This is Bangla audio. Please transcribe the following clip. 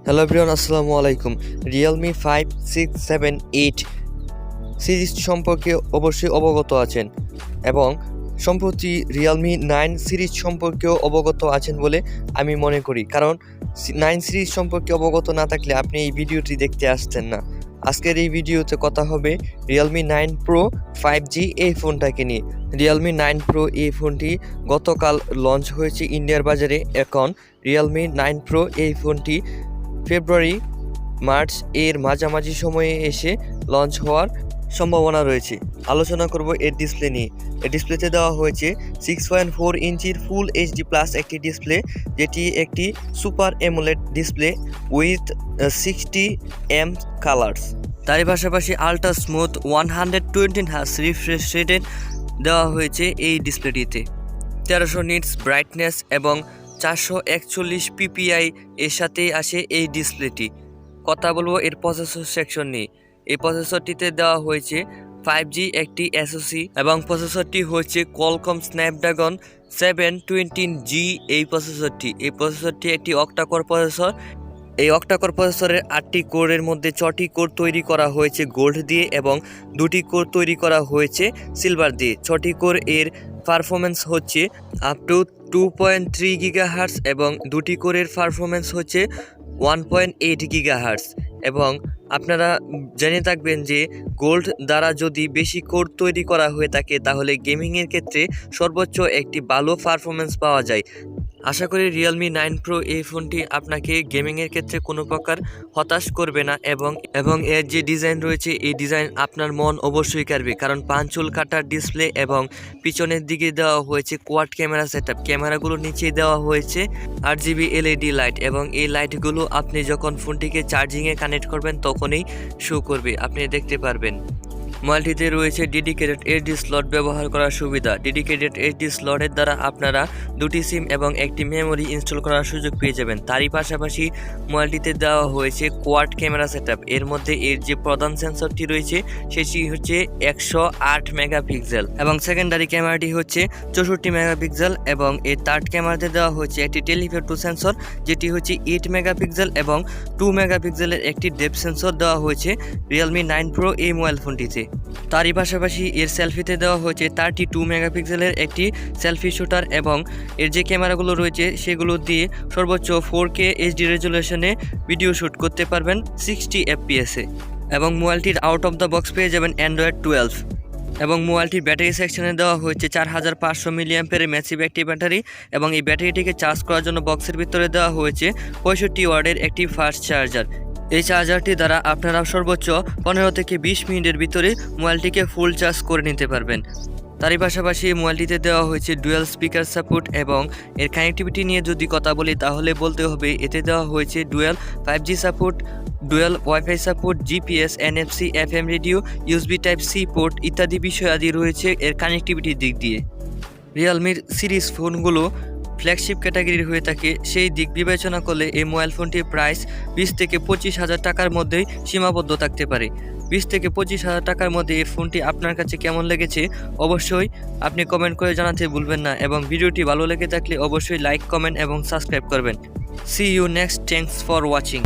হ্যালো এভরিওয়ান, আসসালামু আলাইকুম। রিয়েলমি 5, 6, 7, 8 সিরিজ সম্পর্কে অবশ্যই অবগত আছেন এবং সম্প্রতি রিয়েলমি 9 সিরিজ সম্পর্কেও অবগত আছেন বলে আমি মনে করি, কারণ 9 সিরিজ সম্পর্কে অবগত না থাকলে আপনি এই ভিডিওটি দেখতে আসতেন না। আজকের এই ভিডিওতে কথা হবে রিয়েলমি 9 প্রো 5G এই ফোনটাকে নিয়ে। রিয়েলমি 9 প্রো এই ফোনটি গতকাল লঞ্চ হয়েছে ইন্ডিয়ার বাজারে। এখন রিয়েলমি 9 প্রো এই ফোনটি ফেব্রুয়ারি মার্চ এর মাঝামাঝি সময়ে এসে লঞ্চ হওয়ার সম্ভাবনা রয়েছে। আলোচনা করব এর ডিসপ্লে নিয়ে। এর ডিসপ্লেতে দেওয়া হয়েছে 6.4 ইঞ্চির ফুল এইচডি প্লাস একটি ডিসপ্লে, যেটি একটি super AMOLED display with 60 colours. তারই পাশাপাশি আল্ট্রা স্মুথ 120 হার্জ রিফ্রেশ রেটে দেওয়া হয়েছে এই ডিসপ্লেটিতে। 1300 নিটস ব্রাইটনেস এবং 441 পিপিআই এর সাথেই আসে এই ডিসপ্লেটি। কথা বলবো এর প্রসেসর সেকশন নিয়ে। এই প্রসেসরটিতে দেওয়া হয়েছে 5G একটি SoC এবং প্রসেসরটি হচ্ছে কোয়ালকম স্ন্যাপড্রাগন 720G। এই প্রসেসরটি একটি অক্টাকোর প্রসেসর। এই অক্টাকোর প্রসেসরের 8টি কোরের মধ্যে 6টি কোর তৈরি করা হয়েছে গোল্ড দিয়ে এবং 2টি কোর তৈরি করা হয়েছে সিলভার দিয়ে। 6টি কোর এর পারফরমেন্স হচ্ছে আপ টু 2.3 গিগাহার্টজ এবং 2টি কোরের পারফরমেন্স হচ্ছে 1.8 গিগাহার্টজ। এবং আপনারা জেনে থাকবেন যে গোল্ড দ্বারা যদি বেশি কোর তৈরি করা হয়ে থাকে তাহলে গেমিংয়ের ক্ষেত্রে সর্বোচ্চ একটি ভালো পারফরমেন্স পাওয়া যায়। আশা করি রিয়েলমি 9 প্রো এই ফোনটি আপনাকে গেমিংয়ের ক্ষেত্রে কোনো প্রকার হতাশ করবে না এবং এর যে ডিজাইন রয়েছে এই ডিজাইন আপনার মন অবশ্যই কাড়বে, কারণ পাঁচুল কাটার ডিসপ্লে এবং পিছনের দিকে দেওয়া হয়েছে কোয়াড ক্যামেরা সেটআপ। ক্যামেরাগুলো নিচে দেওয়া হয়েছে RGB LED লাইট এবং এই লাইটগুলো আপনি যখন ফোনটিকে চার্জিংয়ে কানেক্ট করবেন তখনই শো করবে, আপনি দেখতে পারবেন। মোবাইলটিতে রয়েছে ডেডিকেটেড এইচডি স্লট ব্যবহার করার সুবিধা। ডেডিকেটেড এইচডি স্লটের দ্বারা আপনারা 2টি সিম এবং একটি মেমোরি ইনস্টল করার সুযোগ পেয়ে যাবেন। তারই পাশাপাশি মোবাইলটিতে দেওয়া হয়েছে কোয়াড ক্যামেরা সেটআপ। এর মধ্যে এর যে প্রধান সেন্সরটি রয়েছে সেটি হচ্ছে 108 মেগাপিক্সেল এবং সেকেন্ডারি ক্যামেরাটি হচ্ছে 64 মেগাপিক্সেল এবং এর থার্ড ক্যামেরাতে দেওয়া হয়েছে একটি টেলিফোটো সেন্সর, যেটি হচ্ছে 8 মেগাপিক্সেল এবং 2 মেগাপিক্সেলের একটি ডেপথ সেন্সর দেওয়া হয়েছে রিয়েলমি 9 প্রো এই মোবাইল ফোনটিতে। তারই পাশাপাশি এর সেলফিতে দেওয়া হয়েছে 32 মেগাপিক্সেলের একটি সেলফি শুটার এবং এর যে ক্যামেরাগুলো রয়েছে সেগুলো দিয়ে সর্বোচ্চ 4K HD রেজুলেশনে ভিডিও শ্যুট করতে পারবেন 60 FPS-এ। এবং মোবাইলটির আউট অফ দ্য বক্স পেয়ে যাবেন অ্যান্ড্রয়েড 12 এবং মোবাইলটির ব্যাটারি সেকশনে দেওয়া হয়েছে 4500 মিলিঅ্যাম্পিয়ারের ম্যাসিভ একটি ব্যাটারি এবং এই ব্যাটারিটিকে চার্জ করার জন্য বক্সের ভিতরে দেওয়া হয়েছে 65 ওয়াটের একটি ফাস্ট চার্জার। এই চার্জারটি দ্বারা আপনারা সর্বোচ্চ 15 থেকে 20 মিনিটের ভিতরে মোবাইলটিকে ফুল চার্জ করে নিতে পারবেন। তারই পাশাপাশি মোবাইলটিতে দেওয়া হয়েছে ডুয়াল স্পিকার সাপোর্ট এবং এর কানেক্টিভিটি নিয়ে যদি কথা বলি তাহলে বলতে হবে এতে দেওয়া হয়েছে dual 5G support, dual wifi support, GPS, NFC, FM radio, USB Type-C port ইত্যাদি বিষয় আদি রয়েছে এর কানেক্টিভিটির দিক দিয়ে। রিয়েলমির সিরিজ ফোনগুলো ফ্ল্যাগশিপ ক্যাটাগরির হয়ে থাকে, সেই দিক বিবেচনা করলে এই মোবাইল ফোনটির প্রাইস 20 থেকে 25 হাজার টাকার মধ্যেই সীমাবদ্ধ থাকতে পারে। 20 থেকে 25 হাজার টাকার মধ্যে এই ফোনটি আপনার কাছে কেমন লেগেছে অবশ্যই আপনি কমেন্ট করে জানাতে ভুলবেন না এবং ভিডিওটি ভালো লেগে থাকলে অবশ্যই লাইক, কমেন্ট এবং সাবস্ক্রাইব করবেন। See you next. Thanks for watching.